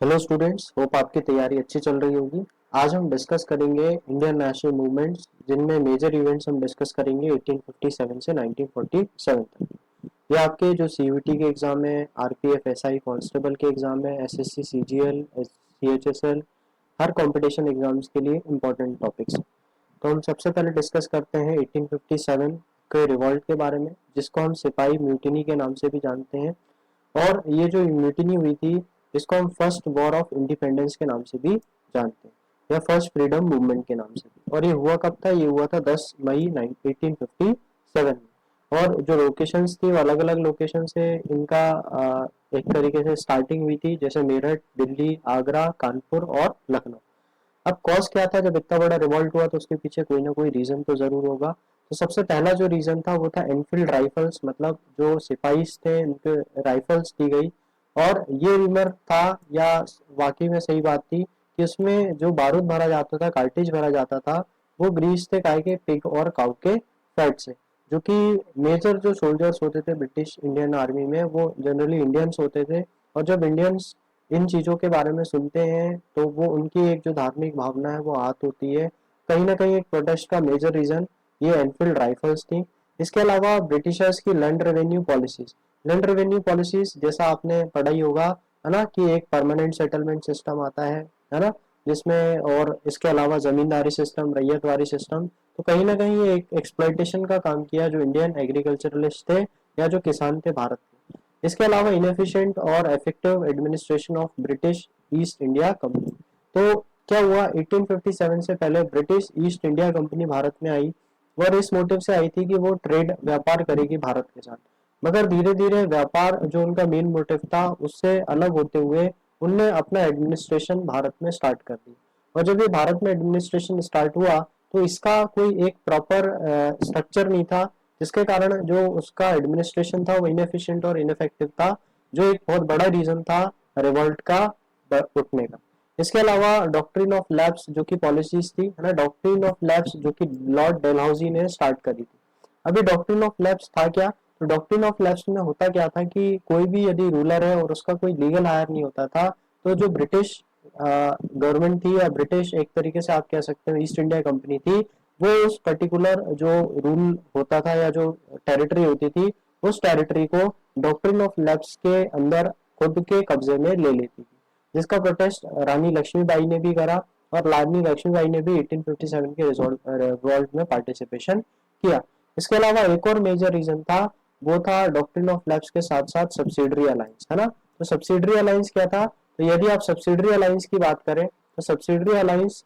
Hello students, hope आपकी तैयारी अच्छी चल रही होगी। आज हम डिस्कस करेंगे इंडियन नेशनल मूवमेंट्स, जिनमें मेजर इवेंट्स हम डिस्कस करेंगे 1857 से 1947 तक। ये आपके जो सीयूईटी के एग्जाम है, आरपीएफ एसआई कांस्टेबल के एग्जाम है, एसएससी सीजीएल सीएचएसएल, हर कंपटीशन एग्जाम्स के लिए इंपॉर्टेंट टॉपिक्स हैं। तो हम सबसे पहले डिस्कस करते हैं 1857 के रिवॉल्ट के बारे में, जिसको हम सिपाही म्यूटिनी के नाम से भी जानते हैं। और ये जो म्यूटिनी हुई थी, इसको हम फर्स्ट वॉर ऑफ इंडिपेंडेंस के नाम से भी जानते हैं, या फर्स्ट फ्रीडम मूवमेंट के नाम से भी। और ये हुआ कब था? ये हुआ था 10 मई 1857 में। और जो लोकेशंस थी वो अलग अलग लोकेशन से इनका एक तरीके से स्टार्टिंग हुई थी, जैसे मेरठ, दिल्ली, आगरा, कानपुर और लखनऊ। अब कॉज क्या था? जब इतना बड़ा रिवॉल्ट हुआ तो उसके पीछे कोई ना कोई रीजन तो जरूर होगा। तो सबसे पहला जो रीजन था वो था एनफील्ड राइफल्स, मतलब जो सिपाही थे उनके राइफल्स दी गई। और ये रूमर था, या वाकई में सही बात थी, कि उसमें जो बारूद भरा जाता था, कार्टिज भरा जाता था, वो ग्रीस थे काय के, पिग और काउ के फैट से। जो कि मेजर जो सोल्जर्स होते थे ब्रिटिश इंडियन आर्मी में, वो जनरली इंडियंस होते थे। और जब इंडियंस इन चीजों के बारे में सुनते हैं तो वो उनकी एक जो धार्मिक भावना है वो आहत होती है। कहीं ना कहीं एक प्रोटेस्ट का मेजर रीजन ये एनफील्ड राइफल्स थी। इसके अलावा ब्रिटिशर्स की लैंड रेवेन्यू पॉलिसीज जैसा आपने पढ़ा ही होगा, है ना, कि एक परमानेंट सेटलमेंट सिस्टम आता है ना, जिसमें और इसके अलावा जमींदारी सिस्टम, रैयतवारी सिस्टम। तो कहीं ना कहीं ये एक एक्सप्लॉइटेशन का काम किया जो इंडियन एग्रीकल्चरलिस्ट थे, या जो किसान थे भारत में। इसके अलावा इनएफिशिएंट और effective administration of British east India company. तो क्या हुआ, 1857 से पहले British east India company Bharat में आई, और इस मोटिव से आई थी कि वो ट्रेड व्यापार करेगी भारत के साथ। मगर धीरे धीरे व्यापार जो उनका मेन मोटिव था उससे अलग होते हुए उनने अपना एडमिनिस्ट्रेशन भारत में स्टार्ट कर दी। और जब ये भारत में एडमिनिस्ट्रेशन स्टार्ट हुआ तो इसका कोई एक प्रॉपर स्ट्रक्चर नहीं था, जिसके कारण जो उसका एडमिनिस्ट्रेशन था वो इनएफिशिएंट और इनफेक्टिव था, जो एक बहुत बड़ा रीजन था रिवॉल्ट का उठने का। इसके अलावा डॉक्ट्रिन ऑफ लैब्स जो कि पॉलिसीज थी, है ना, डॉक्ट्रिन ऑफ लैब्स जो कि लॉर्ड डेलहाउसी ने स्टार्ट करी थी। अभी डॉक्ट्रिन ऑफ लैब्स था क्या? तो डॉक्ट्रिन ऑफ लैब्स में होता क्या था कि कोई भी यदि रूलर है और उसका कोई लीगल हायर नहीं होता था, तो जो ब्रिटिश गवर्नमेंट थी, या ब्रिटिश एक तरीके से आप कह सकते हो ईस्ट इंडिया कंपनी थी, वो उस पर्टिकुलर जो रूल होता था या जो टेरिटरी होती थी, उस टेरिटरी को डॉक्ट्रिन ऑफ लैब्स के अंदर खुद के कब्जे में ले लेती थी, जिसका प्रोटेस्ट रानी लक्ष्मीबाई ने भी करा। और रानी लक्ष्मीबाई ने भी 1857 के रिवॉल्ट में पार्टिसिपेशन किया। इसके अलावा एक और मेजर रीजन था, वो था डॉक्ट्रिन ऑफ लैब्स के साथ साथ सब्सिडरी अलायंस, है ना। तो सब्सिडरी अलायंस क्या था? तो यदि आप सब्सिडरी अलायंस की बात करें तो सब्सिडरी अलायंस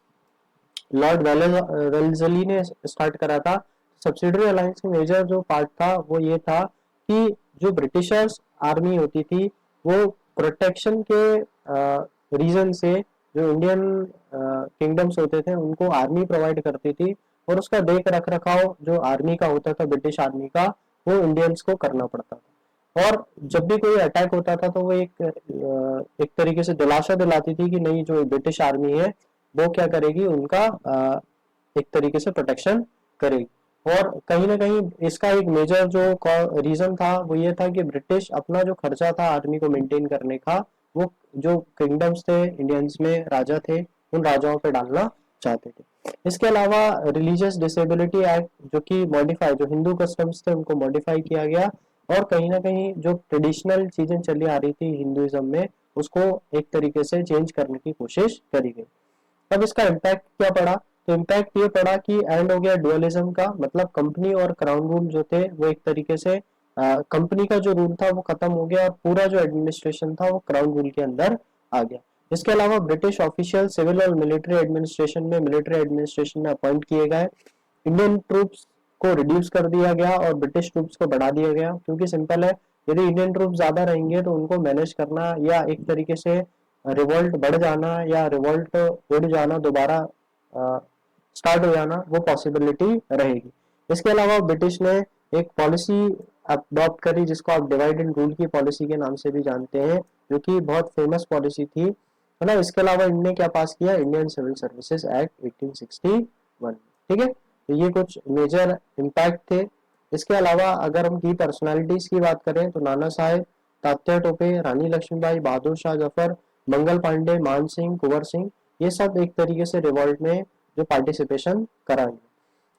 लॉर्ड वेल्लेसली ने स्टार्ट करा था। सब्सिडरी अलायंस का मेजर जो पार्ट था वो ये था कि जो ब्रिटिशर्स आर्मी होती थी वो प्रोटेक्शन के रीजन से जो इंडियन किंगडम्स होते थे उनको आर्मी प्रोवाइड करती थी, और उसका देख रख रखाव जो आर्मी का होता था, ब्रिटिश आर्मी का, वो इंडियंस को करना पड़ता था। और जब भी कोई अटैक होता था तो वो एक तरीके से दिलासा दिलाती थी कि नहीं, जो ब्रिटिश आर्मी है वो क्या करेगी, उनका एक तरीके से प्रोटेक्शन करेगी। और कहीं ना कहीं इसका एक मेजर जो रीजन था वो ये था कि ब्रिटिश अपना जो खर्चा था आर्मी को मेंटेन करने का, वो जो किंगडम्स थे इंडियंस में, राजा थे, उन राजाओं पे डालना चाहते थे। इसके अलावा रिलीजियस डिसेबिलिटी एक्ट जो कि मॉडिफाई, जो हिंदू कस्टम्स थे उनको मॉडिफाई किया गया, और कहीं ना कहीं जो ट्रेडिशनल चीजें चली आ रही थी हिंदुइज्म में उसको एक तरीके से चेंज करने की कोशिश करी गई। अब इसका इम्पैक्ट क्या पड़ा? तो इम्पैक्ट ये पड़ा कि एंड हो गया डुअलिज्म का, मतलब कंपनी और क्राउन रूल जो थे वो एक तरीके से कंपनी का जो रूल था वो खत्म हो गया, और पूरा जो एडमिनिस्ट्रेशन था वो क्राउन रूल के अंदर आ गया। इसके अलावा ब्रिटिश ऑफिशियल सिविल और मिलिट्री एडमिनिस्ट्रेशन में अपॉइंट किए गए। इंडियन ट्रूप्स को रिड्यूस कर दिया गया और ब्रिटिश ट्रूप्स को बढ़ा दिया गया, क्योंकि सिंपल है, यदि इंडियन ट्रूप्स ज्यादा रहेंगे तो उनको मैनेज करना, या एक तरीके से रिवॉल्ट बढ़ जाना या रिवॉल्ट उड़ जाना, दोबारा स्टार्ट हो जाना, वो पॉसिबिलिटी रहेगी। इसके अलावा ब्रिटिश ने एक पॉलिसी अडॉप्ट करी जिसको आप डिवाइड एंड रूल की पॉलिसी के नाम से भी जानते हैं, जो कि बहुत फेमस पॉलिसी थी, है ना। इसके अलावा इनने क्या पास किया? Indian civil services act 1861। ठीक है, तो ये कुछ मेजर इम्पैक्ट थे। इसके अलावा अगर हम की पर्सनालिटीज की बात करें तो नाना साहेब, तात्या टोपे, रानी लक्ष्मीबाई, बहादुर शाह जफर, मंगल पांडे, मान सिंह, कुंवर सिंह, ये सब एक तरीके से रिवॉल्ट में जो पार्टिसिपेशन कराएंगे।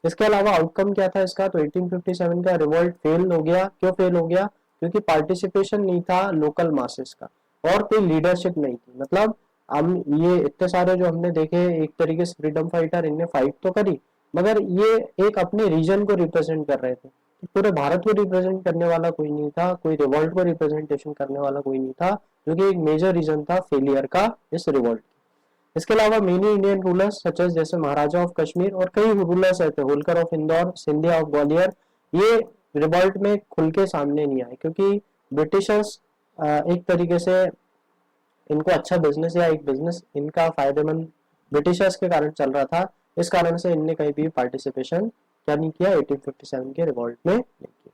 इसके अलावा आउटकम क्या था इसका, तो 1857 का रिवॉल्ट फेल हो गया। क्यों फेल हो गया, क्योंकि पार्टिसिपेशन नहीं था लोकल मासेस का और कोई लीडरशिप नहीं थी। मतलब हम ये इतने सारे जो हमने देखे एक तरीके से फ्रीडम फाइटर, इनने फाइट तो करी मगर ये एक अपने रीजन को रिप्रेजेंट कर रहे थे, तो पूरे भारत को रिप्रेजेंट करने वाला कोई नहीं था, कोई रिवॉल्ट को रिप्रेजेंटेशन करने वाला कोई नहीं था, जो कि एक मेजर रीजन था फेलियर का इस रिवॉल्ट। इसके अलावा many Indian rulers such as जैसे महाराजा ऑफ कश्मीर और कई रूलर्स रहते, होलकर ऑफ इंदौर, सिंधिया ऑफ ग्वालियर, ये रिवॉल्ट में खुल के सामने नहीं आए क्योंकि ब्रिटिशर्स एक तरीके से इनको अच्छा बिजनेस या एक बिजनेस इनका फायदेमंद ब्रिटिशर्स के कारण चल रहा था, इस कारण से इनने कहीं भी पार्टिसिपेशन क्या नहीं किया 1857 के रिवॉल्ट में नहीं किया।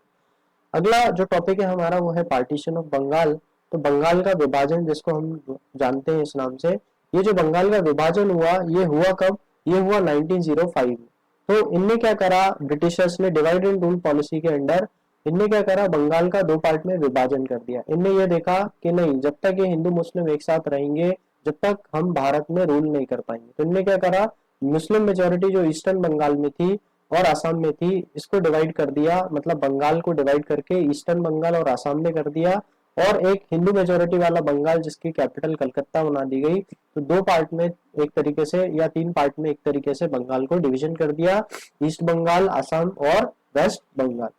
अगला जो टॉपिक है हमारा वो है पार्टीशन ऑफ बंगाल। तो बंगाल का विभाजन जिसको हम जानते हैं इस नाम से, ये जो बंगाल का विभाजन हुआ ये हुआ कब, ये हुआ 1905 में। तो इनने क्या करा, ब्रिटिशर्स ने डिवाइड एंड रूल पॉलिसी के अंडर इनने क्या करा, बंगाल का दो पार्ट में विभाजन कर दिया। इनने ये देखा कि नहीं, जब तक ये हिंदू मुस्लिम एक साथ रहेंगे जब तक हम भारत में रूल नहीं कर पाएंगे। तो इनने क्या करा, मुस्लिम मेजोरिटी जो ईस्टर्न बंगाल में थी और आसाम में थी इसको डिवाइड कर दिया, मतलब बंगाल को डिवाइड करके ईस्टर्न बंगाल और आसाम में कर दिया, और एक हिंदू मेजोरिटी वाला बंगाल जिसकी कैपिटल कलकत्ता बना दी गई। तो दो पार्ट में एक तरीके से या तीन पार्ट में एक तरीके से बंगाल को डिवीजन कर दिया, ईस्ट बंगाल, आसाम और वेस्ट बंगाल।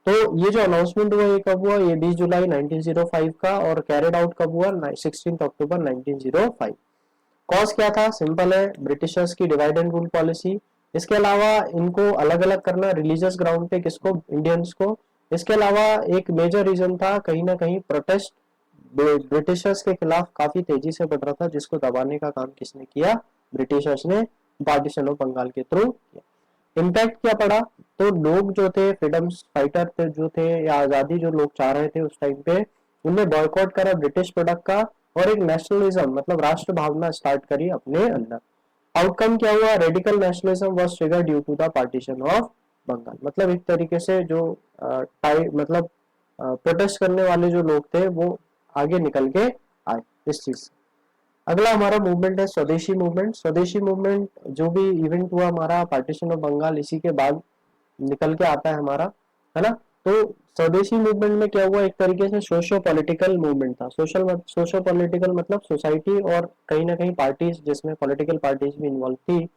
तो ये जो अनाउंसमेंट हुआ ये कब हुआ, ये 20 जुलाई 1905 का, और कैरिड आउट कब हुआ 16 अक्टूबर 1905। कॉज क्या था, सिंपल है, ब्रिटिशर्स की डिवाइड एंड रूल पॉलिसी। इसके अलावा इनको अलग अलग करना रिलीजियस ग्राउंड पे, किसको, इंडियंस को। इसके अलावा एक मेजर रीजन था कहीं ना कहीं प्रोटेस्ट ब्रिटिशर्स के खिलाफ काफी तेजी से बढ़ रहा था, जिसको दबाने का काम किसने किया, ब्रिटिशर्स ने पार्टीशन ऑफ बंगाल के थ्रू किया। इम्पैक्ट क्या पड़ा, तो लोग जो थे फ्रीडम फाइटर थे जो थे या आजादी जो लोग चाह रहे थे उस टाइम पे, उनने बॉयकॉट करा ब्रिटिश प्रोडक्ट का और एक नेशनलिज्म मतलब राष्ट्र भावना स्टार्ट करी अपने अंदर। आउटकम क्या हुआ, radical nationalism was trigger due to the partition of Bengal. मतलब एक तरीके से जो मतलब प्रोटेस्ट करने वाले जो लोग थे वो आगे निकल के आए इस चीज से। अगला हमारा मूवमेंट है स्वदेशी मूवमेंट। स्वदेशी मूवमेंट जो भी इवेंट हुआ हमारा पार्टीशन ऑफ बंगाल, इसी के बाद निकल के आता है हमारा, है ना। तो स्वदेशी मूवमेंट में क्या हुआ, एक तरीके से सोशो पॉलिटिकल मूवमेंट था। सोशो पॉलिटिकल मतलब सोसाइटी और कहीं ना कहीं पार्टीज, जिसमें पॉलिटिकल पार्टीज भी इन्वॉल्व थी,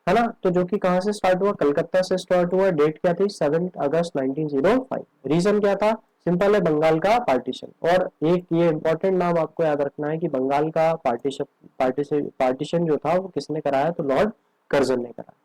है ना। तो जो कि कहाँ से स्टार्ट हुआ, कलकत्ता से स्टार्ट हुआ। डेट क्या थी, 7 अगस्त 1905। रीजन क्या था, सिंपल है, बंगाल का पार्टीशन। और एक ये इंपॉर्टेंट नाम आपको याद रखना है कि बंगाल का पार्टीशन जो था वो किसने कराया, तो लॉर्ड कर्जन ने कराया।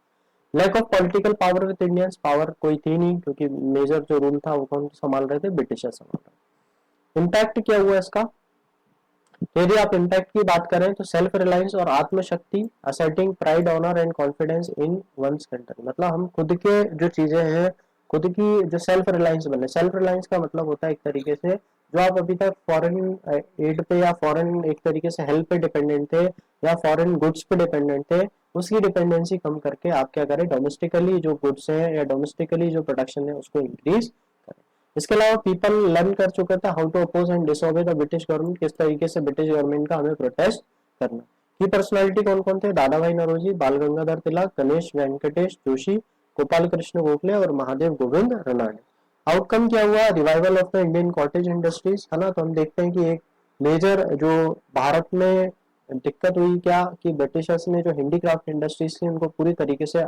Lack of political power with Indians, power कोई थी नहीं क्योंकि मेजर जो रूल था वो कौन संभाल रहे थे, ब्रिटिशर संभाल रहे। इम्पैक्ट क्या हुआ इसका, तो यदि आप इम्पैक्ट की बात करें तो सेल्फ रिलायंस और आत्मशक्ति, asserting pride, honour and confidence in one's country. मतलब हम खुद के जो चीजें हैं, खुद की जो सेल्फ रिलायंस बने। सेल्फ रिलायंस का मतलब होता है एक तरीके से जो आप अभी तक फॉरेन एड पे या फॉरेन एक तरीके से हेल्प पे डिपेंडेंट थे या फॉरेन गुड्स पे डिपेंडेंट थे, उसकी डिपेंडेंसी कम करके आप क्या करें, डोमेस्टिकली जो गुड्स है या डोमेस्टिकली जो प्रोडक्शन है उसको इंक्रीज करें। इसके अलावा पीपल लर्न कर चुके थे how to oppose and disobey the British government, किस तरीके से ब्रिटिश गवर्नमेंट का हमें प्रोटेस्ट करना। की पर्सनालिटी कौन कौन थे, दादा भाई नौरोजी, बाल गंगाधर तिलक, गणेश वेंकटेश जोशी, गोपाल कृष्ण गोखले और महादेव गोविंद रनाडे। आउटकम क्या हुआ, revival of the Indian cottage industries, है ना। तो हम देखते हैं कि एक मेजर जो भारत में दिक्कत हुई क्या कि ब्रिटिशर्स ने जो हैंडीक्राफ्ट इंडस्ट्रीज थी उनको पूरी तरीके से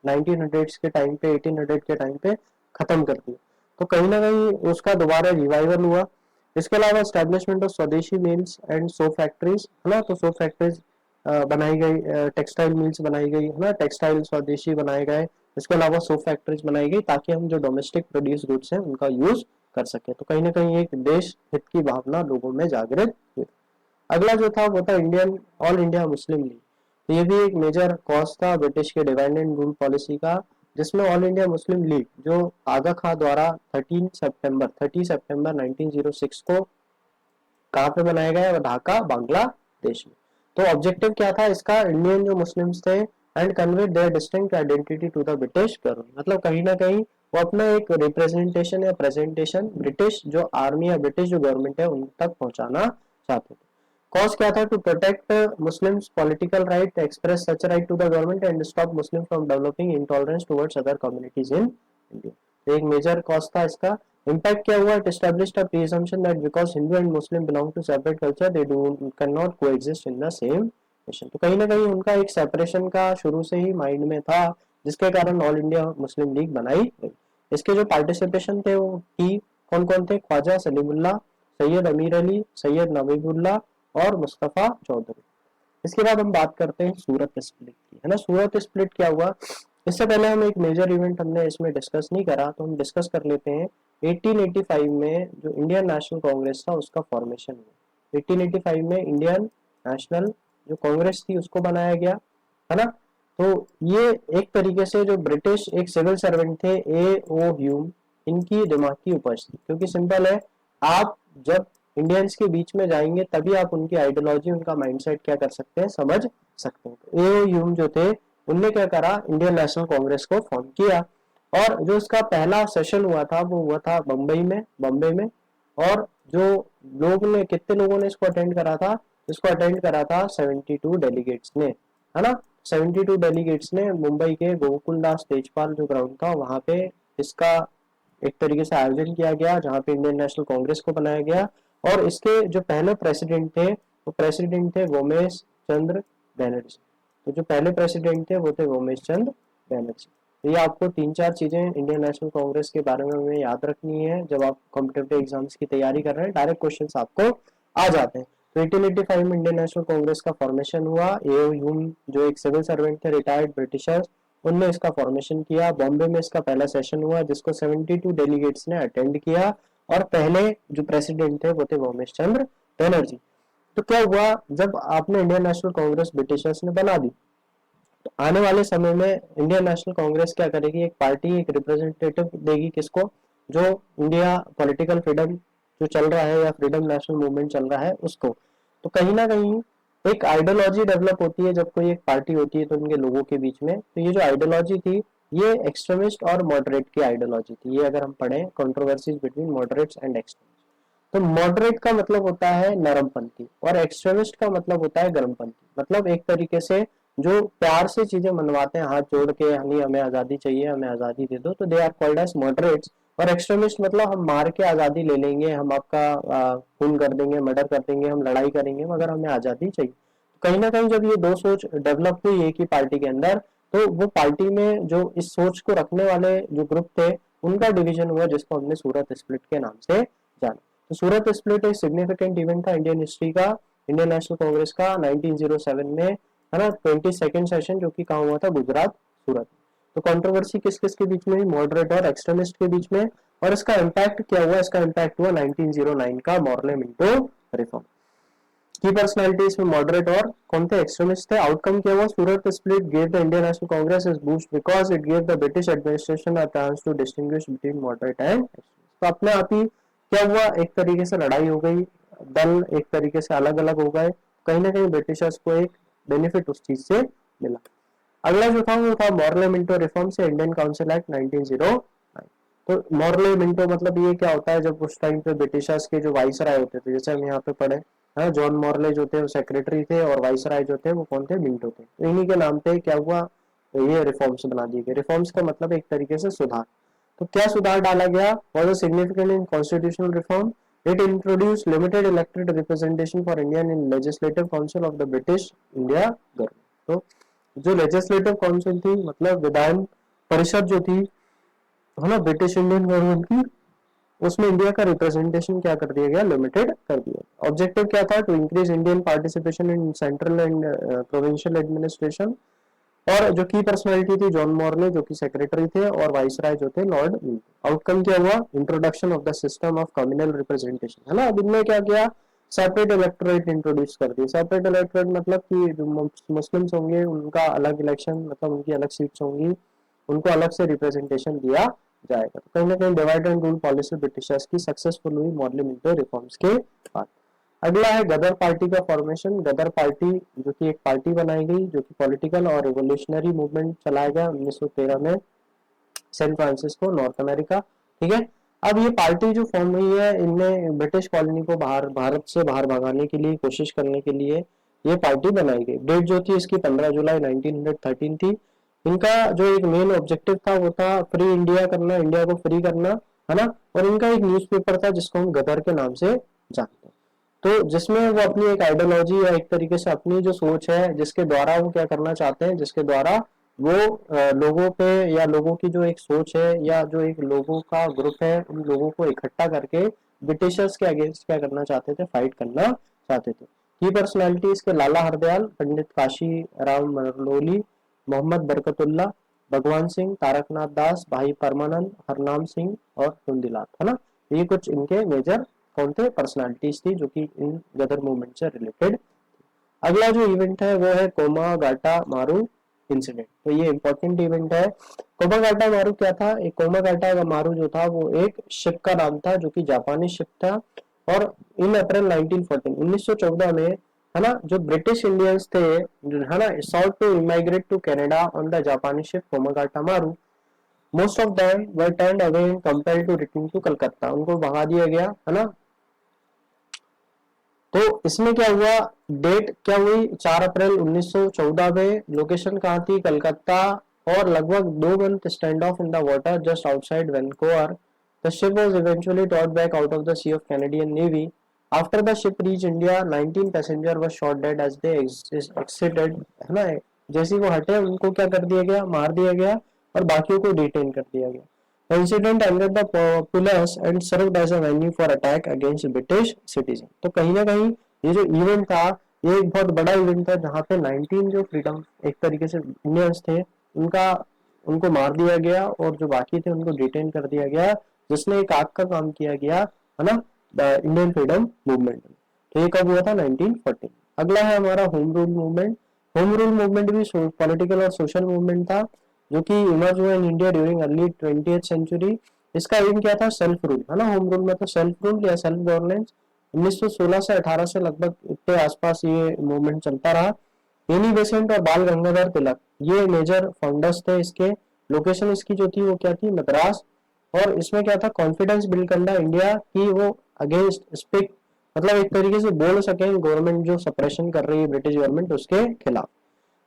1900 के टाइम पे 1800 के टाइम पे खत्म कर दिया। तो कहीं ना कहीं उसका दोबारा रिवाइवल हुआ। इसके अलावा स्टैब्लिशमेंट ऑफ स्वदेशी मिल्स एंड सोप फैक्ट्रीज, है ना। तो सोप फैक्ट्रीज बनाई गई, टेक्सटाइल मिल्स बनाई गई, है ना, टेक्सटाइल स्वदेशी बनाए गए। इसके अलावा सोप फैक्ट्रीज बनाई गई ताकि हम जो डोमेस्टिक प्रोड्यूस गुड्स हैं उनका यूज कर सके। तो कहीं ना कहीं एक देश हित की भावना लोगों में जागृत हुई। अगला जो था वो था Indian all India Muslim league. तो ये भी एक मेजर कॉज था ब्रिटिश के डिवाइड एंड रूल पॉलिसी का, जिसमें ऑल इंडिया मुस्लिम लीग जो आगा खां द्वारा 30 सितंबर 1906 को कहाँ पे बनाया गया है, ढाका बांग्लादेश में। तो ऑब्जेक्टिव क्या था इसका, इंडियन जो मुस्लिम्स थे and convey their distinct identity to the British government. मतलब कहीं ना कहीं वो अपना एक रिप्रेजेंटेशन या प्रेजेंटेशन ब्रिटिश जो आर्मी या ब्रिटिश जो गवर्नमेंट है उन तक पहुंचाना चाहते थे। कॉज क्या था? To protect Muslims political right, express such right to the government and stop Muslim from developing intolerance towards other communities in India. तो एक मेजर कॉज था इसका। इम्पैक्ट क्या हुआ? It established a presumption that because Hindu and Muslim belong to separate culture they do can not coexist in the same nation. तो कहीं ना कहीं उनका एक सेपरेशन का शुरू से ही माइंड में था, जिसके कारण ऑल इंडिया मुस्लिम लीग बनाई गई। इसके जो पार्टिसिपेशन थे वो की कौन कौन थे? ख्वाजा सलीमुल्लाह, सैयद अमीर अली, सैयद नबीबुल्लाह और मुस्तफ़ा चौधरी। इसके बाद हम बात करते हैं सूरत स्प्लिट की, है ना। सूरत स्प्लिट क्या हुआ? इससे पहले हम एक मेजर इवेंट हमने इसमें डिस्कस नहीं करा, तो हम डिस्कस कर लेते हैं। 1885 में जो इंडियन नेशनल कांग्रेस था उसका फॉर्मेशन हुआ। 1885 में इंडियन नेशनल जो कांग्रेस थी उसको बनाया गया, है ना। तो ये एक तरीके से जो ब्रिटिश एक सिविल सर्वेंट थे, ए ओ ह्यूम, इनकी दिमाग की उपज थी। क्योंकि सिंपल है, आप जब इंडियंस के बीच में जाएंगे तभी आप उनकी आइडियोलॉजी, उनका माइंडसेट क्या कर सकते हैं, समझ सकते हैं। तो ए ओ ह्यूम जो थे उनने क्या करा, इंडियन नेशनल कांग्रेस को फॉर्म किया। और जो इसका पहला सेशन हुआ था वो हुआ था बम्बई में। और जो लोग ने, कितने लोगों ने इसको अटेंड करा था? इसको अटेंड करा था 72 डेलीगेट्स ने, है ना। 72 डेलीगेट्स ने मुंबई के गोकुल दास तेजपाल जो ग्राउंड था वहां पे इसका एक तरीके से आयोजन किया गया, जहां पे इंडियन नेशनल कांग्रेस को बनाया गया। और इसके जो पहले प्रेसिडेंट थे वो प्रेसिडेंट थे वोमेश चंद्र बैनर्जी। तो जो पहले प्रेसिडेंट थे वो थे वोमेश चंद्र बैनर्जी। तो ये आपको तीन चार चीजें इंडियन नेशनल कांग्रेस के बारे में हमें याद रखनी है जब आप कॉम्पिटेटिव एग्जाम्स की तैयारी कर रहे हैं। डायरेक्ट क्वेश्चंस आपको आ जाते हैं। तो 1885 में इंडियन नेशनल कांग्रेस का फॉर्मेशन हुआ। ए ह्यूम जो एक सिविल सर्वेंट थे, रिटायर्ड ब्रिटिशर्स, उनने इसका फॉर्मेशन किया। बॉम्बे में इसका पहला सेशन हुआ जिसको 72 डेलीगेट्स ने अटेंड किया। और पहले जो प्रेसिडेंट थे वो थे वोमेश चंद्र बैनर्जी। तो क्या हुआ, जब आपने इंडियन नेशनल कांग्रेस ब्रिटिशर्स ने बना दी, तो आने वाले समय में इंडियन नेशनल कांग्रेस क्या करेगी, एक पार्टी, एक रिप्रेजेंटेटिव देगी किसको? जो इंडिया पॉलिटिकल फ्रीडम जो चल रहा है या फ्रीडम नेशनल मूवमेंट चल रहा है उसको। तो कहीं ना कहीं एक आइडियोलॉजी डेवलप होती है जब कोई एक पार्टी होती है तो उनके लोगों के बीच में। तो ये जो आइडियोलॉजी थी ये एक्सट्रीमिस्ट और मॉडरेट की आइडियोलॉजी थी। ये अगर हम पढ़ें, controversies between moderates and extremist. तो मॉडरेट का मतलब होता है नरमपंथी और एक्सट्रीमिस्ट का मतलब होता है गर्मपंथी। मतलब एक तरीके से जो प्यार से चीजें मनवाते हैं, हाथ जोड़ के, नहीं हमें आजादी चाहिए, हमें आजादी दे दो, तो they are called as moderates. और एक्सट्रीमिस्ट मतलब हम मार के आजादी ले लेंगे, हम आपका खून कर देंगे, मर्डर कर देंगे, हम लड़ाई करेंगे, मगर हमें आजादी चाहिए। कहीं ना कहीं जब ये दो सोच डेवलप हुई एक ही पार्टी के अंदर, तो वो पार्टी में जो इस सोच को रखने वाले जो ग्रुप थे उनका डिवीजन हुआ, जिसको हमने सूरत स्प्लिट के नाम से जाना। तो सूरत स्प्लिट एक सिग्निफिकेंट इवेंट था इंडियन हिस्ट्री का, इंडियन नेशनल कांग्रेस का 1907 में, है ना। 22nd सेशन जो कि कहाँ हुआ था? गुजरात, सूरत। तो कंट्रोवर्सी किस किस के बीच में हुई? मॉडरेट और एक्सट्रीमिस्ट के बीच में। और इसका इम्पैक्ट क्या हुआ? इसका इम्पैक्ट हुआ 1909 का मॉर्ले मिंटो रिफॉर्म। की पर्सनालिटीज में मॉडरेट और कौन थे? एक्सट्रीमिस्ट थे। आउटकम क्या हुआ? Surat split gave the Indian National Congress is boost because it gave the British administration a chance to distinguish between moderate and. तो अपने आप ही क्या हुआ, एक तरीके से लड़ाई हो गई, दल एक तरीके से अलग अलग हो गए। कहीं ना कहीं ब्रिटिशर्स को एक बेनिफिट उस चीज से मिला। अगला जो था वो था मॉर्ले मिंटो रिफॉर्म से इंडियन काउंसिल एक्ट 1909। तो मॉर्ले मिंटो मतलब ये क्या होता है, जब उस टाइम पे ब्रिटिशर्स के जो वाइसराय होते थे, जैसे हम यहाँ पे पढ़े, हाँ, जॉन मॉर्ले जो थे वो सेक्रेटरी थे और वाइसराय जो थे वो कौन थे? मिंटो थे। तो इन्हीं के नाम पे क्या हुआ, तो ये रिफॉर्म्स बना दिए गए। रिफॉर्म्स का मतलब एक तरीके से सुधार। तो क्या सुधार डाला गया? Was a significant in constitutional reform. It introduce limited elected representation for Indian in legislative council of the British India government. तो जो लेजिस्लेटिव काउंसिल थी, मतलब विधान परिषद जो थी, है ना, ब्रिटिश इंडियन गवर्नमेंट की, उसमें इंडिया का रिप्रेजेंटेशन क्या कर दिया गया? लिमिटेड कर दिया। ऑब्जेक्टिव क्या था? To increase Indian participation in central and provincial administration. और जो की पर्सनालिटी थी जॉन मॉर्ले जो कि सेक्रेटरी थे, और वाइसराय जो थे लॉर्ड मिंटो। आउटकम क्या हुआ? Introduction of the system of communal representation, है ना। अब इनमें क्या किया? सेपरेट इलेक्टोरेट इंट्रोड्यूस कर दी। सेपरेट इलेक्टोरेट मतलब कि जो मुस्लिम्स होंगे उनका अलग इलेक्शन, मतलब उनकी अलग सीट्स होंगी, उनको अलग से रिप्रेजेंटेशन दिया जाएगा। तो कहीं ना कहीं divide and rule policy Britishers की सक्सेसफुल हुई मॉर्ले मिंटो रिफॉर्म्स के बाद। अगला है गदर पार्टी का फॉर्मेशन। गदर पार्टी जो कि एक पार्टी बनाई गई जो कि पॉलिटिकल और रिवोल्यूशनरी मूवमेंट चलाया गया 1913 में, सैन फ्रांसिस्को, नॉर्थ अमेरिका। ठीक है। अब ये पार्टी जो फॉर्म हुई है, इनने ब्रिटिश कॉलोनी को बाहर, भारत से बाहर भगाने के लिए, कोशिश करने के लिए ये पार्टी बनाई गई। डेट जो थी इसकी 15 जुलाई 1913 थी। इनका जो एक मेन ऑब्जेक्टिव था वो था फ्री इंडिया करना, इंडिया को फ्री करना, है ना। और इनका एक न्यूज़पेपर था जिसको हम गदर के नाम से जानते हैं। तो जिसमें वो अपनी एक आइडियोलॉजी या एक तरीके से अपनी जो सोच है, जिसके द्वारा वो क्या करना चाहते हैं, जिसके द्वारा वो लोगों पे, या लोगों की जो एक सोच है, या जो एक लोगों का ग्रुप है, उन लोगों को इकट्ठा करके ब्रिटिशर्स के अगेंस्ट क्या करना चाहते थे, फाइट करना चाहते थे। की पर्सनैलिटीज के लाला हरदयाल, पंडित काशी राम मरलोली, मोहम्मद बरकतुल्ला, भगवान सिंह, तारकनाथ दास, भाई परमानंद, हरनाम सिंह और कुंदीलाल, है ना। ये कुछ इनके मेजर कौन थे, पर्सनालिटीज थी जो कि इन गदर मूवमेंट से रिलेटेड। अगला जो इवेंट है वो है कोमागाटा मारू इंसिडेंट। तो ये इंपॉर्टेंट इवेंट है। कोमागाटा मारू क्या था, एक कोमागाटा मारू जो था वो एक शिप का नाम था जो कि जापानी शिप था। और इन अप्रैल 1914 में, है ना, जो ब्रिटिश इंडियंस थे, है ना, south to emigrate to Canada on the जापानी ship Komagata Maru. Most of them were turned away and compelled to return to Calcutta. उनको भगा दिया गया, है ना। तो इसमें क्या हुआ, डेट क्या हुई, 4 अप्रैल 1914 में। लोकेशन कहाँ थी, कलकत्ता। और लगभग 2 month stand off in the water just outside Vancouver. The ship was eventually towed back out of the sea of Canadian navy. After the ship reach India 19 passenger were shot dead as they exited, है ना। जैसे वो हटे उनको क्या कर दिया गया, मार दिया गया, और बाकियों को डिटेन कर दिया गया। The incident angered the populace and served as a venue for attack against British citizen। तो कहीं ना कहीं ये जो इवेंट था, ये एक बहुत बड़ा इवेंट था जहाँ पे 19 जो फ्रीडम एक तरीके से इंडियंस थे, उनका उनको मार दिया गया, और जो बाकी थे उनको डिटेन कर दिया गया, जिसने एक आग का काम किया गया, है ना, इंडियन फ्रीडम मूवमेंट। तो ये कब हुआ था, 1914। अगला है हमारा home rule movement. Home rule movement भी पॉलिटिकल और सोशल मूवमेंट था जो कि इमर्ज हुआ in India during early 20th century. इसका एम क्या था, सेल्फ रूल, है ना। होम रूल में तो सेल्फ रूल या सेल्फ गवर्नेंस। 1916 से 18 से लगभग इतने आसपास ये मूवमेंट चलता रहा। एनी बेसेंट और बाल गंगाधर तिलक ये मेजर फाउंडर्स थे इसके। लोकेशन इसकी जो थी वो क्या थी, मद्रास। और इसमें क्या था, कॉन्फिडेंस बिल्ड करना इंडिया की वो अगेंस्ट स्पीक, मतलब एक तरीके से बोल सके गवर्नमेंट जो सप्रेशन कर रही है ब्रिटिश गवर्नमेंट, उसके खिलाफ।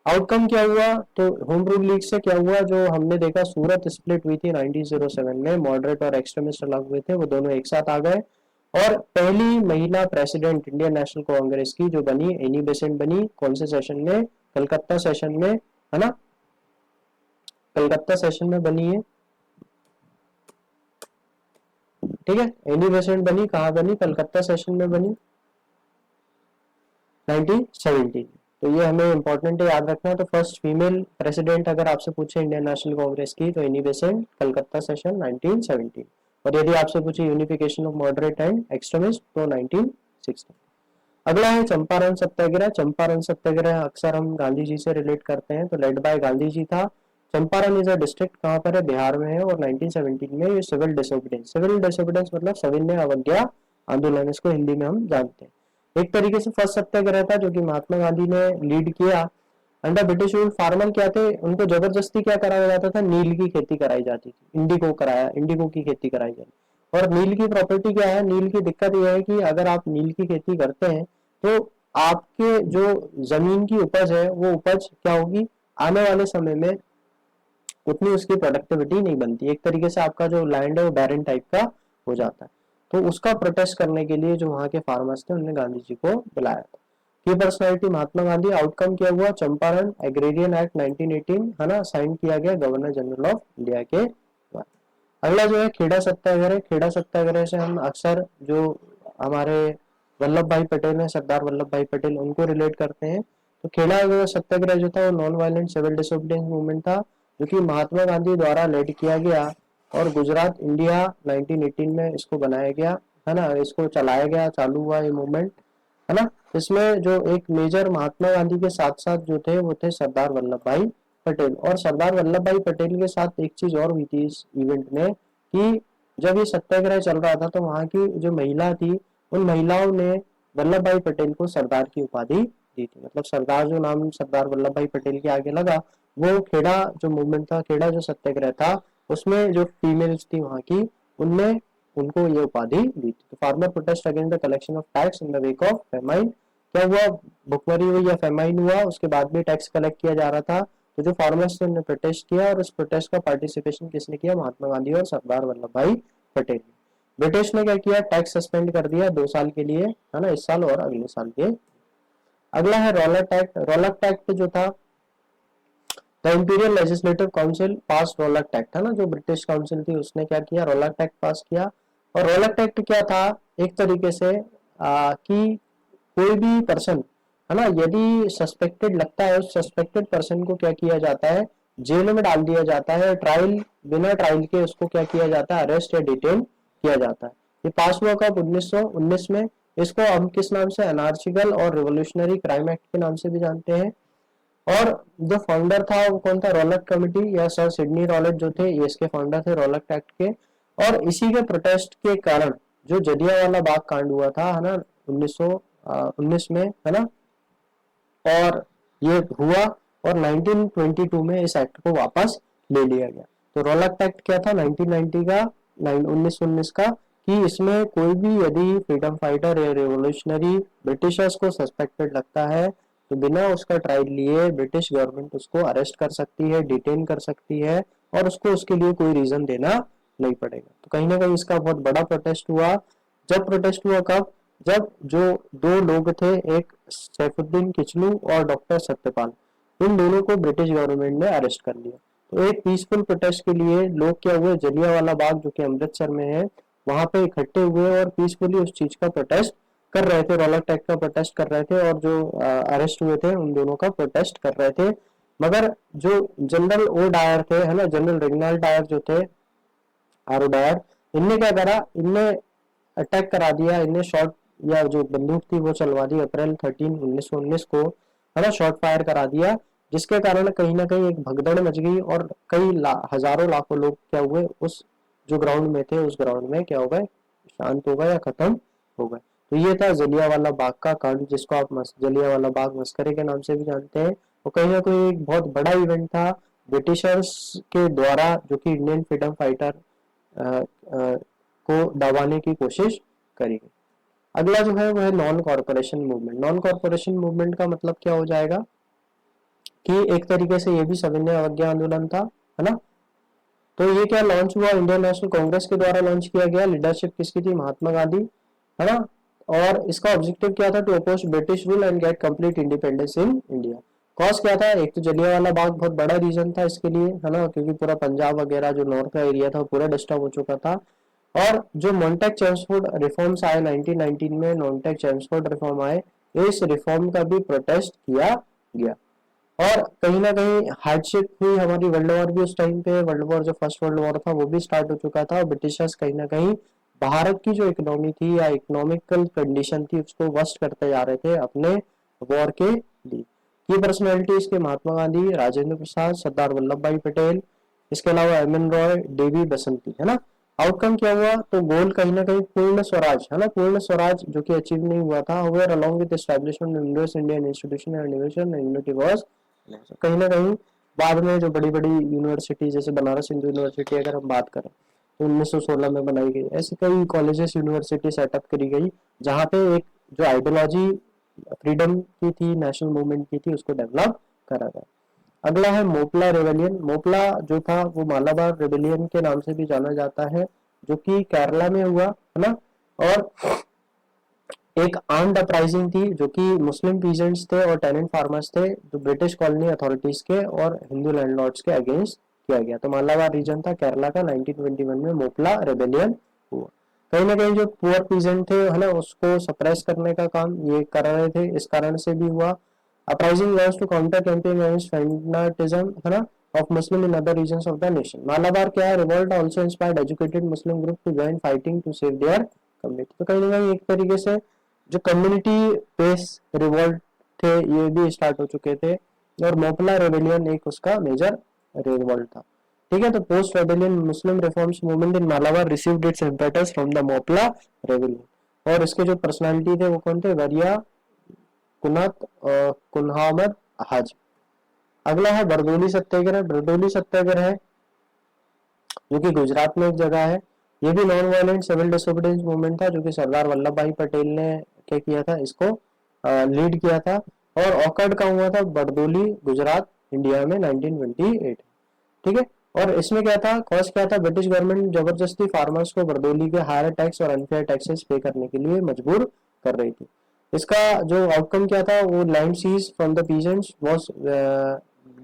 आउटकम क्या हुआ, तो होम रूल लीग से क्या हुआ, जो हमने देखा सूरत स्प्लिट हुई थी 1907 में, मॉडरेट और एक्सट्रीमिस्ट अलग हुए थे, वो दोनों एक साथ आ गए। और पहली महिला प्रेसिडेंट इंडियन नेशनल कांग्रेस की जो बनी, एनी बेसेंट बनी। कौन से सेशन में, कलकत्ता सेशन में, है ना, कलकत्ता सेशन में बनी है, ठीक है। एनी बेसेंट बनी कहाँ बनी, कलकत्ता सेशन में बनी 1917। तो ये हमें इंपॉर्टेंट है, याद रखना। तो फर्स्ट फीमेल प्रेसिडेंट अगर आपसे पूछे इंडियन नेशनल कांग्रेस की, तो एनी बेसेंट, कलकत्ता सेशन 1917। और यदि आपसे पूछे unification of moderate and extremist, तो 1916। अगला है चंपारण सत्याग्रह। चंपारण सत्याग्रह अक्सर हम गांधी जी से रिलेट करते हैं, तो लेड बाय गांधी जी था। चंपारण इज अ डिस्ट्रिक्ट कहाँ पर है, बिहार में है। और 1917 में ये सिविल डिसोबीडियंस, सिविल डिसोबीडियंस मतलब सविनय अवज्ञा आंदोलन, इसको हिंदी में हम जानते हैं। एक तरीके से फर्स्ट सत्याग्रह था जो कि महात्मा गांधी ने लीड किया। अंडर ब्रिटिश रूल फार्मर क्या थे, उनको जबरदस्ती क्या कराया जाता था, नील की खेती कराई जाती थी, इंडिगो की खेती कराई जाती। और नील की प्रॉपर्टी क्या है, नील की दिक्कत यह है कि अगर आप नील की खेती करते हैं तो आपके जो जमीन की उपज है वो उपज क्या होगी, आने वाले समय में उतनी उसकी प्रोडक्टिविटी नहीं बनती। एक तरीके से आपका जो लैंड है वो बैरन टाइप का हो जाता है। तो उसका प्रोटेस्ट करने के लिए जो वहां के फार्मर्स थे उन्होंने गांधी जी को बुलाया था। की पर्सनैलिटी महात्मा गांधी। आउटकम क्या हुआ, चंपारण एग्रेरियन एक्ट 1918, है ना, साइन किया गया गवर्नर जनरल ऑफ इंडिया के द्वारा। अगला जो है खेड़ा सत्याग्रह। खेड़ा सत्याग्रह से हम अक्सर जो हमारे वल्लभ भाई पटेल है, सरदार वल्लभ भाई पटेल, उनको रिलेट करते हैं। तो खेड़ा सत्याग्रह जो था वो non violent civil disobedience movement था जो कि महात्मा गांधी द्वारा लेड किया गया। और गुजरात इंडिया 1918 में इसको बनाया गया, है ना, इसको चलाया गया, चालू हुआ ये मूवमेंट, है ना। इसमें जो एक मेजर महात्मा गांधी के साथ साथ जो थे वो थे सरदार वल्लभ भाई पटेल। और सरदार वल्लभ भाई पटेल के साथ एक चीज और हुई थी इस इवेंट में, कि जब ये सत्याग्रह चल रहा था तो वहां की जो महिला थी, उन महिलाओं ने वल्लभ भाई पटेल को सरदार की उपाधि दी थी। मतलब सरदार जो नाम सरदार वल्लभ भाई पटेल के आगे लगा, वो खेड़ा जो मूवमेंट था, खेड़ा जो सत्याग्रह था, उसमें जो फीमेल्स थी वहां की, उनने उनको ये उपाधि दी थी। तो farmer protest against the collection of tax in the wake of famine. क्या हुआ, भुखमरी हुई या फेमाइन हुआ, उसके बाद भी टैक्स कलेक्ट किया जा रहा था, तो जो फार्मर्स थे उन्होंने प्रोटेस्ट किया, और इस प्रोटेस्ट का पार्टिसिपेशन किसने किया, महात्मा गांधी और सरदार वल्लभ भाई पटेल। ब्रिटिश ने क्या किया, टैक्स सस्पेंड कर दिया 2 साल के लिए, है ना, इस साल और अगले साल के। अगला है रॉलट एक्ट। रॉलट एक्ट जो था, the Imperial Legislative Council pass Rowlatt Act, है ना, जो ब्रिटिश काउंसिल थी उसने क्या किया, रोलैक्ट एक्ट पास किया। और रोलैक्ट एक्ट क्या था, एक तरीके से कि कोई भी पर्सन, है ना, यदि सस्पेक्टेड लगता है, उस सस्पेक्टेड पर्सन को क्या किया जाता है, जेल में डाल दिया जाता है, ट्रायल, बिना ट्रायल के उसको क्या किया जाता है, अरेस्ट या डिटेन किया जाता है। ये पास हुआ कब, 1919 में। इसको हम किस नाम से, अनार्चिकल और रिवोल्यूशनरी क्राइम एक्ट के नाम से भी जानते हैं। और जो फाउंडर था वो कौन था, रॉलेट कमेटी या सर सिडनी रॉलेट जो थे, ये इसके फाउंडर थे रॉलेट एक्ट के। और इसी के प्रोटेस्ट के कारण जो जलियांवाला बाग कांड हुआ था, है ना, 1919 में, है ना, और ये हुआ, और 1922 में इस एक्ट को वापस ले लिया गया। तो रॉलेट एक्ट क्या था, 1990 का, 1919 का, कि इसमें कोई भी यदि फ्रीडम फाइटर या रेवोल्यूशनरी ब्रिटिशर्स को सस्पेक्टेड लगता है, तो बिना उसका ट्रायल लिए ब्रिटिश गवर्नमेंट उसको अरेस्ट कर सकती है, डिटेन कर सकती है, और उसको उसके लिए कोई रीजन देना नहीं पड़ेगा। तो कहीं ना कहीं इसका बहुत बड़ा प्रोटेस्ट हुआ। जब प्रोटेस्ट हुआ कब, जब जो 2 लोग थे, एक सैफुद्दीन किचलू और डॉक्टर सत्यपाल, इन दोनों को ब्रिटिश गवर्नमेंट ने अरेस्ट कर लिया। तो एक पीसफुल प्रोटेस्ट के लिए लोग क्या हुए, जलियांवाला बाग जो कि अमृतसर में है, वहां पे इकट्ठे हुए और पीसफुली उस चीज का प्रोटेस्ट कर रहे थे, रॉलेट एक्ट का प्रोटेस्ट कर रहे थे, और जो अरेस्ट हुए थे उन दोनों का प्रोटेस्ट कर रहे थे। मगर जो जनरल ओ डायर थे, है ना, जनरल रेगनाल्ड डायर जो थे, आर डायर, इनने क्या करा, इनने अटैक करा दिया, इनने शॉट या जो बंदूक थी वो चलवा दी अप्रैल 13 1919 को, है ना, शॉट फायर करा दिया, जिसके कारण कहीं ना कहीं एक भगदड़ मच गई, और कई हजारों लाखों लोग क्या हुए, उस जो ग्राउंड में थे, उस ग्राउंड में क्या हो गए, शांत हो गए या खत्म हो गए। तो ये था जलियांवाला बाग का कांड, जिसको आप जलियांवाला बाग मस्करे के नाम से भी जानते हैं। और कहीं ना कहीं एक बहुत बड़ा इवेंट था ब्रिटिशर्स के द्वारा, जो कि इंडियन फ्रीडम फाइटर को दबाने की कोशिश करी गई। अगला जो है वो है non corporation movement. Non corporation movement का मतलब क्या हो जाएगा, कि एक तरीके से ये भी सविनय अवज्ञा आंदोलन था, है ना। तो ये क्या लॉन्च हुआ, इंडियन नेशनल कांग्रेस के द्वारा लॉन्च किया गया, लीडरशिप किसकी थी, महात्मा गांधी, है ना। और इसका ऑब्जेक्टिव क्या था, to oppose British rule and get complete independence in India. Cause क्या था, एक तो जलियांवाला बाग बहुत बड़ा रीजन था इसके लिए, है ना, क्योंकि पूरा पंजाब वगैरह जो नॉर्थ का एरिया था वो पूरा डिस्टर्ब हो चुका था। और जो मॉन्टेक चेम्सफोर्ड रिफॉर्म्स आए 1919 में, मॉन्टेक चेम्सफोर्ड रिफॉर्म आए, इस रिफॉर्म का भी प्रोटेस्ट किया गया। और कहीं ना कहीं हार्डशिप हुई हमारी, वर्ल्ड वॉर भी उस टाइम पे, वर्ल्ड वॉर जो फर्स्ट वर्ल्ड वॉर था वो भी स्टार्ट हो चुका था, और ब्रिटिशर्स कहीं ना कहीं भारत की जो इकोनॉमी थी या इकोनॉमिकल कंडीशन थी उसको वर्स्ट करते जा रहे थे अपने वॉर के लिए। की पर्सनैलिटी इसके महात्मा गांधी, राजेंद्र प्रसाद, सरदार वल्लभ भाई पटेल, इसके अलावा एम एन रॉय, डेवी बसंती, है ना। आउटकम क्या हुआ, तो गोल कहीं ना कहीं पूर्ण स्वराज, है ना, पूर्ण स्वराज जो कि अचीव नहीं हुआ था। Were along with establishment of Indian institution and innovation and unity was, कहीं ना कहीं बाद में जो बड़ी बड़ी यूनिवर्सिटी, जैसे बनारस हिंदू यूनिवर्सिटी अगर हम बात करें, तो 1916 में बनाई गई, ऐसे कई कॉलेजेस यूनिवर्सिटी सेटअप करी गई, जहाँ पे एक जो आइडियोलॉजी फ्रीडम की थी, नेशनल मूवमेंट की थी, उसको डेवलप करा गया। अगला है मोपला रेबेलियन। मोपला जो था वो मालाबार रेबेलियन के नाम से भी जाना जाता है, जो कि केरला में हुआ, है ना। और एक आर्म्ड अपराइजिंग थी, जो कि मुस्लिम पीजेंट्स थे और टेनेंट फार्मर्स थे, जो ब्रिटिश कॉलोनी अथॉरिटीज के और हिंदू लैंडलॉर्ड्स के अगेंस्ट किया गया। तो मालाबार रीजन था केरला का, 1921 में मोपला रेबेलियन हुआ। कहीं ना कहीं जो पुअर पीजेंट थे, है ना, उसको सप्रेस करने का काम ये कर रहे थे, इस कारण से भी हुआ। Uprising was to counter campaign against fanaticism, है ना, of Muslim in other regions of the nation. Malabar क्या है, revolt also inspired educated Muslim group to join fighting to save their community. तो कहीं ना कहीं एक तरीके से जो कम्युनिटी बेस रिवॉल्ट थे ये भी स्टार्ट हो चुके थे, और मोपला रेबेलियन एक उसका मेजर रिवॉल्ट था। ठीक है, तो post rebellion Muslim reforms movement in Malabar received it's impetus from the Moplah rebellion. और इसके जो पर्सनालिटी थे वो कौन थे, वरिया कुनत और कुन्हामद हाजी। अगला है बरदोली सत्याग्रह। बरदोली सत्याग्रह जो कि गुजरात में एक जगह है, ये भी non violent civil disobedience movement था जो कि सरदार वल्लभ भाई पटेल ने क्या किया था, इसको लीड किया था। और ऑकर्ड का हुआ था बरदोली गुजरात इंडिया में 1928। ठीक है। और इसमें क्या था, कॉज क्या था, ब्रिटिश गवर्नमेंट जबरदस्ती फार्मर्स को बरदोली के हायर टैक्स और अनफेयर टैक्सेस पे करने के लिए मजबूर कर रही थी। इसका जो आउटकम क्या था, वो land seize from the peasants was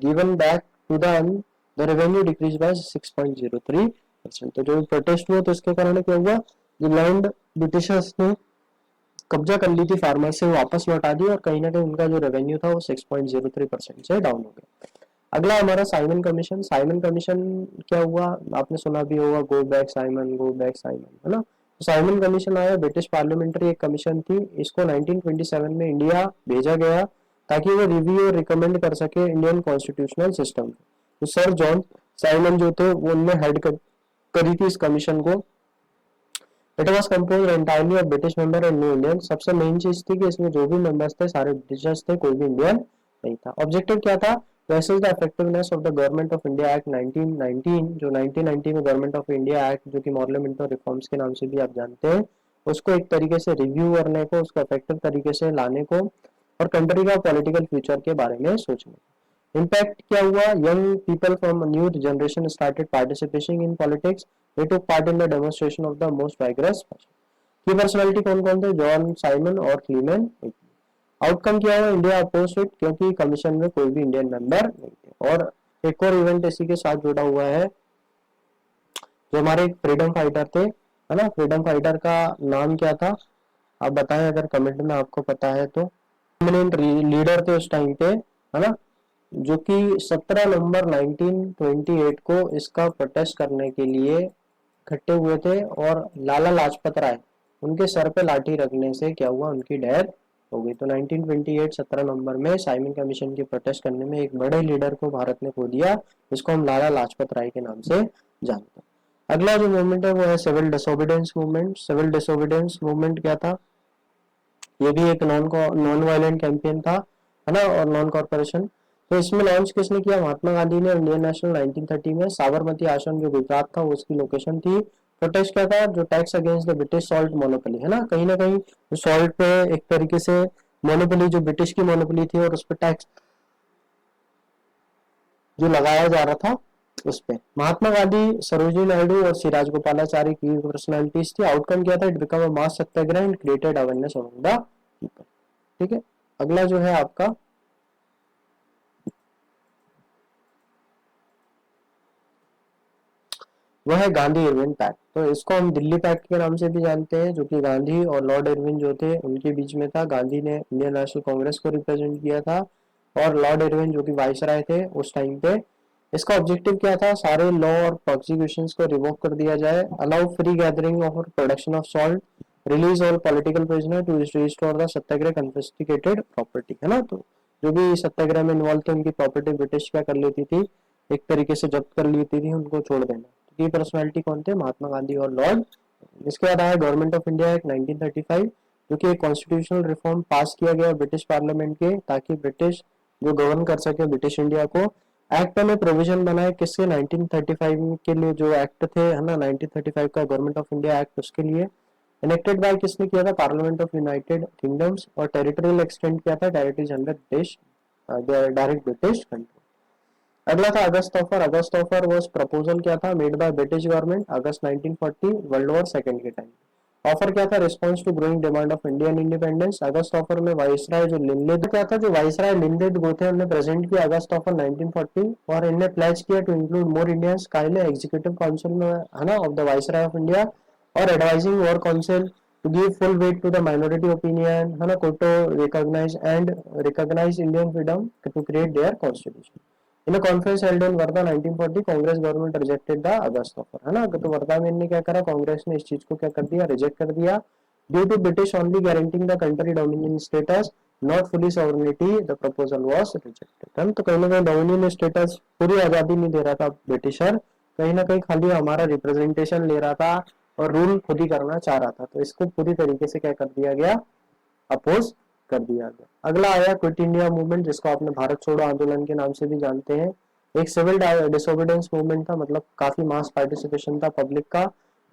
given back to the revenue decrease by 6.03%। तो जो प्रोटेस्ट हुआ तो इसके कारण क्या हुआ, जो लैंड ब्रिटिशर्स ने कब्जा कर ली थी फार्मर से, वो वापस लौटा दी और कहीं ना कहीं उनका जो रेवेन्यू था वो 6.03% से डाउन हो गया। अगला हमारा साइमन कमीशन। साइमन कमीशन क्या हुआ, आपने सुना भी होगा, go back Simon, go back Simon, है ना। तो साइमन कमीशन आया, ब्रिटिश पार्लियामेंट्री एक कमीशन थी, इसको 1927 में इंडिया भेजा गया ताकि वो रिव्यू और रिकमेंड कर सके इंडियन कॉन्स्टिट्यूशनल सिस्टम। तो सर जॉन साइमन जो थे वो उनने हेड करी थी इस कमीशन को। It was compose entirely of British member and new Indian. सबसे मेन चीज थी कि इसमें जो भी मेंबर्स थे सारे ब्रिटिशर्स थे, कोई भी इंडियन नहीं था। ऑब्जेक्टिव क्या था, वैसे the effectiveness of the government of India act 1919, जो 1990 में गवर्नमेंट ऑफ इंडिया एक्ट, जो कि पार्लियामेंट रिफॉर्म्स के नाम से भी आप जानते हैं, उसको एक तरीके से रिव्यू करने को, उसको इफेक्टिव तरीके से लाने को और कंट्री का पॉलिटिकल फ्यूचर के बारे में सोचने। इम्पैक्ट क्या हुआ, young people from new generation started participating in politics, they took part in the demonstration of the most vigorous fashion। की पर्सनालिटी कौन कौन थे, जॉन साइमन और क्लीमेन। आउटकम क्या हुआ, इंडिया अपोज इट, क्योंकि कमीशन में कोई भी इंडियन मेंबर नहीं थे। और एक और इवेंट इसी के साथ जुड़ा हुआ है, जो हमारे फ्रीडम फाइटर थे, है ना, फ्रीडम फाइटर का नाम क्या था, आप बताएं अगर कमेंट में आपको पता है तो। प्रोमिनेंट लीडर थे उस टाइम पे, है ना, जो कि 17 नवंबर 1928 को इसका प्रोटेस्ट करने के लिए इकट्ठे हुए थे। और लाला लाजपत राय, उनके सर पे लाठी रखने से क्या हुआ, उनकी डेथ हो गई। तो 1928 17 नवंबर में साइमन कमीशन की प्रोटेस्ट करने में एक बड़े लीडर को भारत ने खो दिया, जिसको हम लाला लाजपत राय के नाम से जानते हैं। अगला जो मूवमेंट है वो है civil disobedience movement. Civil disobedience movement क्या था, ये भी एक नॉन वायलेंट कैंपेन था, है ना, और नॉन कॉर्पोरेशन। तो इसमें लॉन्च किसने किया, महात्मा गांधी ने, इंडियन नेशनल 1930 में। साबरमती आश्रम जो गुजरात था वो उसकी लोकेशन थी। प्रोटेस्ट क्या था, जो tax against the British salt monopoly, है ना, कहीं सॉल्ट पे एक तरीके से मोनोपोली, जो ब्रिटिश की मोनोपोली थी, और उस पर टैक्स जो लगाया जा रहा था उस पे। महात्मा गांधी, सरोजिनी नायडू और सी राजगोपालाचारी की पर्सनालिटीज थी। आउटकम क्या था, it become a mass Satyagraha and created awareness among the people. ठीक है। अगला जो है आपका, वह है गांधी इरविन पैक्ट। तो इसको हम दिल्ली पैक्ट के नाम से भी जानते हैं, जो कि गांधी और लॉर्ड इरविन जो थे उनके बीच में था। गांधी ने इंडियन नेशनल कांग्रेस को रिप्रेजेंट किया था और लॉर्ड इरविन जो कि वाइसराय थे उस टाइम पे। इसका ऑब्जेक्टिव क्या था, सारे लॉ और प्रोसिक्यूशंस को रिवोक कर दिया जाए, अलाउ फ्री गैदरिंग और production of salt, release all political prisoner to restore the Satyagraha confiscated property, है ना। तो जो भी सत्याग्रह में इन्वॉल्व थे उनकी प्रॉपर्टी ब्रिटिश क्या कर लेती थी, एक तरीके से जब्त कर लेती थी, उनको छोड़ देना। की पर्सनालिटी कौन थे, महात्मा गांधी और लॉर्ड। इसके बाद आया गवर्नमेंट ऑफ इंडिया एक्ट 1935, जो कि एक कॉन्स्टिट्यूशनल रिफॉर्म पास किया गया ब्रिटिश पार्लियामेंट के, ताकि ब्रिटिश जो गवर्न कर सके ब्रिटिश इंडिया को। एक्ट में प्रोविजन बनाए किसके, 1935 के लिए जो एक्ट थे, है ना, 1935 का गवर्नमेंट ऑफ इंडिया एक्ट, उसके लिए इनेक्टेड बाय किसने किया था, पार्लियामेंट ऑफ यूनाइटेड किंगडम्स। और टेरिटोरियल एक्सटेंड किया था directly under British, direct British control. अगला था August offer. August offer was proposal क्या था, made by British government August 1940 world war second के टाइम। ऑफर क्या था, response to growing demand of Indian independence. August offer में viceroy जो लिनलिथ क्या था, जो वाइसराय लिनलिथ गोथे उन्होंने प्रेजेंट किया अगस्त ऑफर 1940, और इनने प्लेज किया टू इंक्लूड मोर इंडियंस। काइले एग्जीक्यूटिव काउंसिल में, है ना, of the viceroy of India, और advising war council to give full weight to the minority opinion, है ना, to recognize Indian freedom to create their constitution. In a conference held in Wardha 1940, Congress government rejected the August offer, है ना। तो वर्धा में इन्होंने क्या करा, कांग्रेस ने इस चीज को क्या कर दिया, रिजेक्ट कर दिया। Due to British only guaranteeing the country dominion status, not fully sovereignty, the proposal was rejected. तो कहीं ना कहीं डोमिनियन स्टेटस, पूरी आजादी नहीं दे रहा था ब्रिटिशर, कहीं ना कहीं खाली हमारा रिप्रेजेंटेशन ले रहा था और रूल खुद ही करना चाह रहा था। तो इसको पूरी तरीके से क्या कर दिया गया, अपोज कर दिया गया। अगला आया क्विट इंडिया मूवमेंट, जिसको आपने भारत छोड़ो आंदोलन के नाम से भी जानते हैं। एक सिविल डिसोबीडियंस मूवमेंट था, मतलब काफी मास पार्टिसिपेशन था पब्लिक का।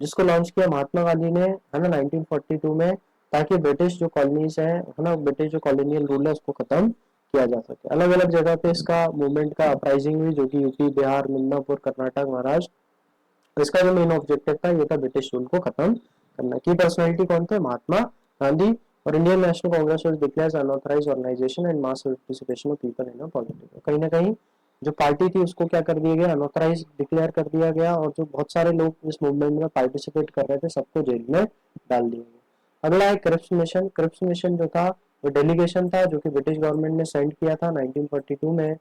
जिसको लॉन्च किया महात्मा गांधी ने, है ना, 1942 में, ताकि ब्रिटिश जो कॉलोनीज है ना, ब्रिटिश जो कॉलोनियल रूल है उसको खत्म किया जा सके। अलग अलग जगह पे इसका मूवमेंट का अपराइजिंग हुई, जो कि यूपी, बिहार, मिदनापुर, कर्नाटक, महाराष्ट्र। इसका जो मेन ऑब्जेक्टिव था ये था ब्रिटिश रूल को खत्म करना। की पर्सनैलिटी कौन थे? महात्मा गांधी। और Indian National Congress was declared unauthorized organization and mass participation of people in politics. कहीं ना कहीं जो पार्टी थी उसको क्या कर दिया गया? अनऑथराइज डिक्लेयर कर दिया गया, और जो बहुत सारे लोग इस मूवमेंट में पार्टिसिपेट कर रहे थे सबको जेल में डाल दिया गया। अगला है क्रिप्स मिशन। क्रिप्स मिशन जो था वो डेलीगेशन था जो कि ब्रिटिश गवर्नमेंट ने सेंड किया था 1942 में।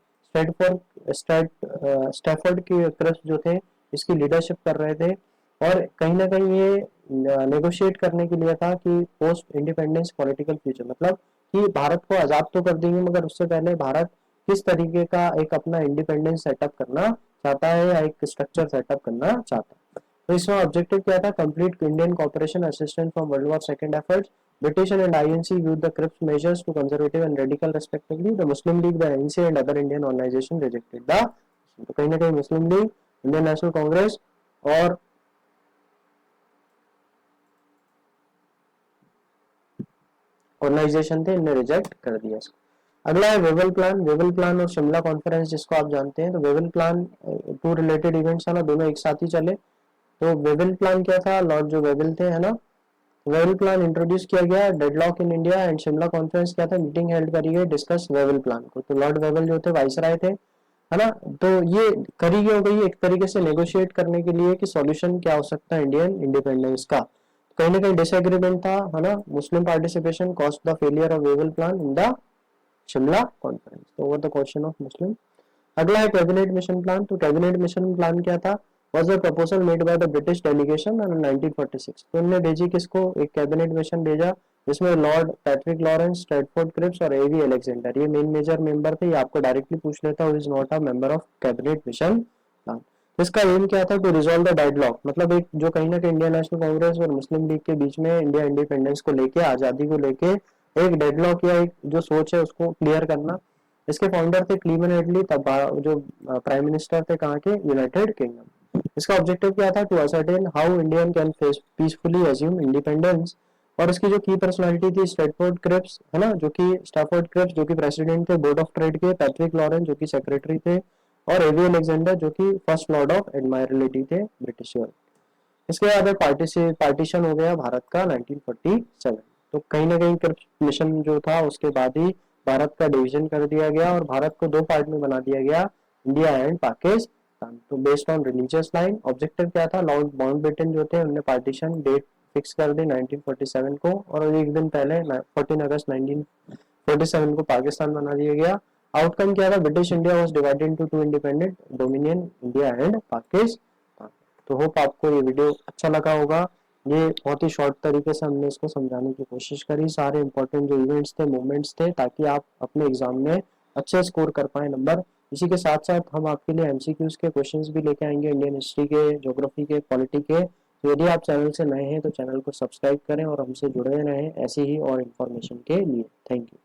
स्टैफोर्ड के क्रिप्स जो थे इसकी लीडरशिप कर रहे थे, और कहीं ना कहीं ये नेगोशिएट करने के लिए था कि पोस्ट इंडिपेंडेंस पॉलिटिकल फ्यूचर, मतलब कि भारत को आजाद तो कर देंगे मगर उससे पहले भारत किस तरीके का एक अपना इंडिपेंडेंस सेटअप करना चाहता है या एक स्ट्रक्चर सेटअप करना चाहता है। तो इसमें ऑब्जेक्टिव क्या था? Complete Indian cooperation assistance from world war second efforts. British and INC viewed the Cripps measures to conservative and radical respectively. The Muslim League, the NC and other Indian organizations rejected the। तो कहीं ना कहीं मुस्लिम league, Indian National Congress और organisation थे, इन्हें reject कर दिया इसको। अगला है वेवल प्लान। वेवल प्लान और शिमला कॉन्फ्रेंस जिसको आप जानते हैं। तो Wavell plan two related events है ना, दोनों एक साथ ही चले। तो वेवल प्लान क्या था? लॉर्ड जो वेवल थे, है ना, वेवल प्लान इंट्रोड्यूस किया गया। Deadlock in India and Shimla conference क्या था? मीटिंग हेल्ड करी गई डिस्कस वेवल प्लान को। तो लॉर्ड वेवल जो थे वाइसराय थे, है ना, तो ये करी हो गई एक तरीके से नेगोशिएट करने के लिए कि सॉल्यूशन क्या हो सकता है इंडियन इंडिपेंडेंस का। कहीं ना कहीं डिसएग्रीमेंट था, है ना। Muslim participation cost the failure of Wavell plan in the Shimla conference. तो over the question of Muslim. अगला है कैबिनेट मिशन प्लान। तो कैबिनेट मिशन प्लान क्या था? Was a proposal made by the British delegation in 1946। तो उन्होंने भेजी किसको? एक कैबिनेट मिशन भेजा जिसमें Lord Patrick Lawrence, Stratford Cripps और एवी अलेक्जेंडर ये मेन मेजर मेंबर थे। ये आपको डायरेक्टली पूछ लेता हूँ, is not a member of cabinet mission plan. इसका एम क्या था? टू रिजॉल्व द डेडलॉक, मतलब एक जो कहीं ना कहीं इंडियन नेशनल कांग्रेस और मुस्लिम लीग के बीच में इंडिया इंडिपेंडेंस को लेके, आजादी को लेके एक डेडलॉक या एक जो सोच है उसको क्लियर करना। इसके फाउंडर थे क्लीमन एटली, तब जो प्राइम मिनिस्टर थे कहाँ के? United kingdom. इसका ऑब्जेक्टिव क्या था? To ascertain how Indian can peacefully assume independence. और इसकी जो की पर्सनालिटी थी स्टैफोर्ड क्रिप्स, है ना, जो कि स्टैफोर्ड क्रिप्स जो कि प्रेसिडेंट थे बोर्ड ऑफ ट्रेड के, पैट्रिक लॉरेंस जो कि सेक्रेटरी थे, और एवी अलेक्जेंडर जो कि फर्स्ट लॉर्ड ऑफ एडमायरलिटी थे ब्रिटिश। इसके बाद पार्टीशन हो गया भारत का 1947। तो कहीं ना कहीं क्रिप्स मिशन जो था उसके बाद ही भारत का डिवीजन कर दिया गया और भारत को दो पार्ट में बना दिया गया, इंडिया एंड पाकिस्तान। तो based on religious line objective क्या था? लॉर्ड माउंटबेटन जो थे उन्होंने पार्टीशन डेट फिक्स कर दी 1947 को, और एक दिन पहले 14 अगस्त 1947 को पाकिस्तान बना दिया गया। आउटकम क्या था? British India was divided into two independent dominion, India and Pakistan. तो होप आपको ये वीडियो अच्छा लगा होगा। ये बहुत ही शॉर्ट तरीके से हमने इसको समझाने की कोशिश करी, सारे इंपॉर्टेंट जो इवेंट्स थे, मूवमेंट्स थे, ताकि आप अपने एग्जाम में अच्छे स्कोर कर पाए नंबर। इसी के साथ साथ हम आपके लिए एमसीक्यूज के क्वेश्चंस भी लेके आएंगे, इंडियन हिस्ट्री के, ज्योग्राफी के, पॉलिटी के। तो यदि आप चैनल से नए हैं तो चैनल को सब्सक्राइब करें और हमसे जुड़े रहें ऐसी ही और इन्फॉर्मेशन के लिए। Thank you.